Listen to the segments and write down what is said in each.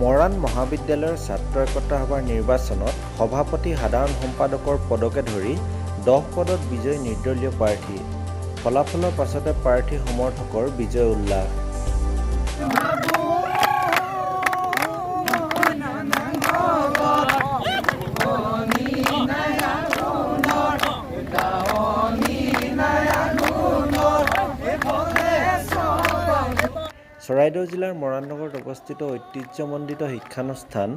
মৰাণ মহাবিদ্যালয়ৰ ছাত্ৰ একতা সভাৰ নিৰ্বাচনত সভাপতি সাধাৰণ সম্পাদকৰ পদকে ধৰি 10 পদত বিজয়ী নিৰ্দলীয় প্ৰাৰ্থী। ফলাফলৰ পাছতে প্ৰাৰ্থী সমৰ্থকৰ বিজয় উল্লাস। চৰাইদেউ জিলাৰ মৰাণ নগৰত অৱস্থিত ঐতিহ্যমণ্ডিত শিক্ষানুষ্ঠান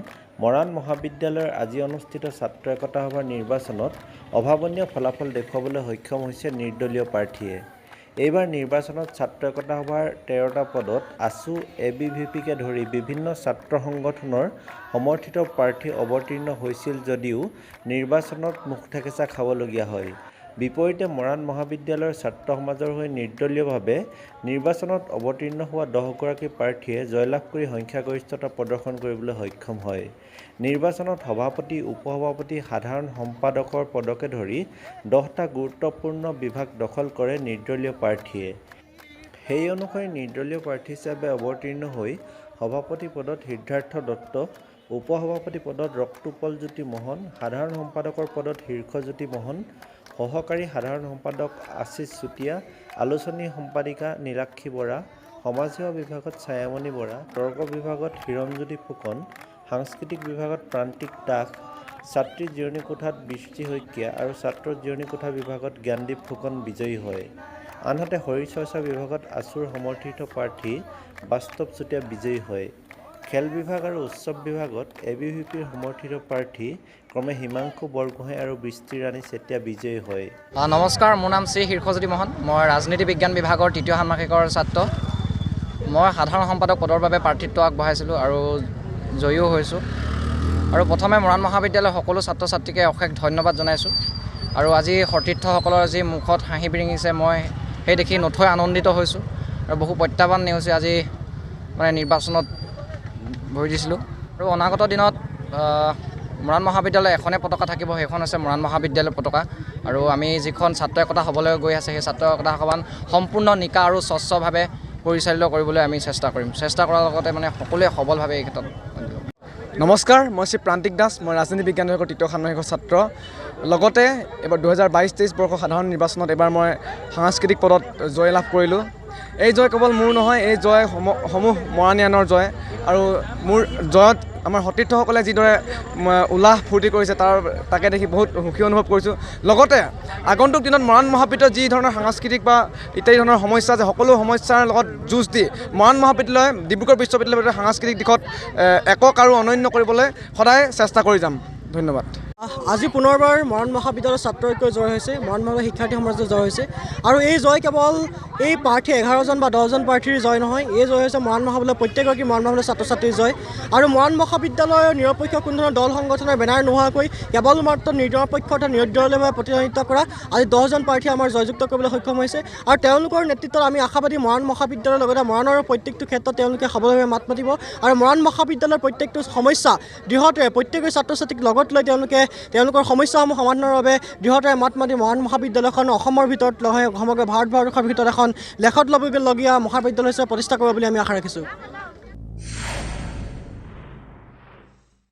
মৰাণ মহাবিদ্যালয়ৰ আজি অনুষ্ঠিত ছাত্ৰ একতা সভাৰ নিৰ্বাচনত অভাৱনীয় ফলাফল দেখুৱাবলৈ সক্ষম হৈছে নিৰ্দলীয় প্ৰাৰ্থীয়ে। এইবাৰ নিৰ্বাচনত ছাত্ৰ একতা সভাৰ 13টা পদত আছু ABVP-কে ধৰি বিভিন্ন ছাত্ৰ সংগঠনৰ সমৰ্থিত প্ৰাৰ্থী অৱতীৰ্ণ হৈছিল যদিও নিৰ্বাচনত মুখঠেকেচা খাবলগীয়া হয়। বিপৰীতে মৰাণ মহাবিদ্যালয়ৰ ছাত্ৰ সমাজৰ হৈ নিৰ্দলীয়ভাৱে নিৰ্বাচনত অৱতীৰ্ণ হোৱা 10গৰাকী প্ৰাৰ্থীয়ে জয়লাভ কৰি সংখ্যাগৰিষ্ঠতা প্ৰদৰ্শন কৰিবলৈ সক্ষম হয়। নিৰ্বাচনত সভাপতি, উপসভাপতি, সাধাৰণ সম্পাদকৰ পদকে ধৰি 10টা গুৰুত্বপূৰ্ণ বিভাগ দখল কৰে নিৰ্দলীয় প্ৰাৰ্থীয়ে। সেই অনুসৰি নিৰ্দলীয় প্ৰাৰ্থী হিচাপে অৱতীৰ্ণ হৈ সভাপতি পদত সিদ্ধাৰ্থ দত্ত, উপসভাপতি পদত ৰক্তোপলজ্যোতি মোহন, সাধাৰণ সম্পাদকৰ পদত শীৰ্ষজ্যোতি মোহন, সহকাৰী সাধাৰণ সম্পাদক আশিষ চুতীয়া, আলোচনী সম্পাদিকা নীলাক্ষী বৰা, সমাজসেৱা বিভাগত ছায়ামণি বৰা, তৰ্ক বিভাগত হিৰণজ্যোতি ফুকন, সাংস্কৃতিক বিভাগত প্ৰান্তিক দাস, ছাত্ৰী জিৰণি কোঠাত বৃষ্টি শইকীয়া আৰু ছাত্ৰ জিৰণি কোঠা বিভাগত জ্ঞানদীপ ফুকন বিজয়ী হয়। আনহাতে শৰীৰ চৰ্চা বিভাগত আছুৰ সমৰ্থিত প্ৰাৰ্থী বাস্তৱ চুতীয়া বিজয়ী হয়। খেল বিভাগ আৰু উৎসৱ বিভাগত ABVP-ৰ সমৰ্থিত প্ৰাৰ্থী ক্ৰমে হিমাংশু বৰগোহাঁই আৰু বৃষ্টি ৰাণী চেতিয়া বিজয়ী হয়। নমস্কাৰ, মোৰ নাম শ্ৰী শীৰ্ষজ্যোতি মোহন। মই ৰাজনীতি বিজ্ঞান বিভাগৰ 3য় ষাণ্মাসিকৰ ছাত্ৰ। মই সাধাৰণ সম্পাদক পদৰ বাবে প্ৰাৰ্থিত্ব আগবঢ়াইছিলোঁ আৰু জয়ীও হৈছোঁ। আৰু প্ৰথমে মৰাণ মহাবিদ্যালয়ৰ সকলো ছাত্ৰ ছাত্ৰীকে অশেষ ধন্যবাদ জনাইছোঁ। আৰু আজি সতীৰ্থসকলৰ যি মুখত হাঁহি বিৰিঙিছে, মই সেই দেখি নথৈ আনন্দিত হৈছোঁ। আৰু বহু প্ৰত্যাহ্বান নেওচি আজি নিৰ্বাচনত ভৰি দিছিলোঁ। আৰু অনাগত দিনত মৰাণ মহাবিদ্যালয় এখনে পতাকা থাকিব, সেইখন হৈছে মৰাণ মহাবিদ্যালয়ৰ পতাকা। আৰু আমি যিখন ছাত্ৰ একতা সভালৈ গৈ আছে, সেই ছাত্ৰ একতা সভাখন সম্পূৰ্ণ নিকা আৰু স্বচ্ছভাৱে পৰিচালিত কৰিবলৈ আমি চেষ্টা কৰিম। চেষ্টা কৰাৰ লগতে সকলোৱে সবলভাৱে এই ক্ষেত্ৰত। নমস্কাৰ, মই শ্ৰী প্ৰান্তিক দাস। মই ৰাজনীতি বিজ্ঞান বিভাগৰ 3য় ষাণ্মাসিকৰ ছাত্ৰ। লগতে এবাৰ 2022-23 বৰ্ষৰ সাধাৰণ নিৰ্বাচনত এবাৰ মই সাংস্কৃতিক পদত জয় লাভ কৰিলোঁ। এই জয় কেৱল মোৰ নহয়, এই জয় সমূহ মৰাণীয়ানৰ জয়। আৰু মোৰ জয়ত আমাৰ সতীৰ্থসকলে যিদৰে উল্লাস ফূৰ্তি কৰিছে তাকে দেখি বহুত সুখী অনুভৱ কৰিছোঁ। লগতে আগন্তুক দিনত মৰাণ মহাবিদ্যালয়ত যি ধৰণৰ সাংস্কৃতিক বা ইত্যাদি ধৰণৰ সমস্যা আছে, সকলো সমস্যাৰ লগত যুঁজ দি মৰাণ মহাবিদ্যালয় ডিব্ৰুগড় বিশ্ববিদ্যালয়ৰ সাংস্কৃতিক দিশত একক আৰু অনন্য কৰিবলৈ সদায় চেষ্টা কৰি যাম। ধন্যবাদ। আজি পুনৰবাৰ মৰাণ মহাবিদ্যালয়ৰ ছাত্ৰ ঐক্য জয় হৈছে, মৰাণ মহাবিদ্যালয়ৰ শিক্ষাৰ্থী সমাজৰ জয় হৈছে। আৰু এই জয় কেৱল এই প্ৰাৰ্থী 11জন বা 10জন প্ৰাৰ্থীৰ জয় নহয়, এই জয় হৈছে মৰাণ মহাবিদ্যালয়ৰ প্ৰত্যেকগৰাকী মৰাণ মহাবিদ্যালয়ৰ ছাত্ৰ ছাত্ৰীৰ জয়। আৰু মৰাণ মহাবিদ্যালয়ৰ নিৰপেক্ষ কোনো ধৰণৰ দল সংগঠনৰ বেনাৰ নোহোৱাকৈ কেৱল মাত্ৰ নিৰপেক্ষ অৰ্থাৎ নিৰ্দলীয়ভাৱে প্ৰতিনিধিত্ব কৰা আজি 10জন প্ৰাৰ্থীয়ে আমাৰ জয়যুক্ত কৰিবলৈ সক্ষম হৈছে। আৰু তেওঁলোকৰ নেতৃত্বত আমি আশাবাদী মৰাণ মহাবিদ্যালয়ৰ লগতে মৰাণৰ প্ৰত্যেকটো ক্ষেত্ৰত তেওঁলোকে সবলভাৱে মাত মাতিব। আৰু মৰাণ মহাবিদ্যালয়ৰ প্ৰত্যেকটো সমস্যা দৃঢ়তাৰে প্ৰত্যেকটো ছাত্ৰ ছাত্ৰীক লগত লৈ তেওঁলোকৰ সমস্যাসমূহ সমাধানৰ বাবে দৃঢ়তাৰে মাত মাতি মৰাণ মহাবিদ্যালয়খন অসমৰ ভিতৰত নহয়, সমগ্ৰ ভাৰতবৰ্ষৰ ভিতৰত এখন লেখত ল'বলগীয়া মহাবিদ্যালয় হিচাপে প্ৰতিষ্ঠা কৰিব বুলি আমি আশা ৰাখিছোঁ।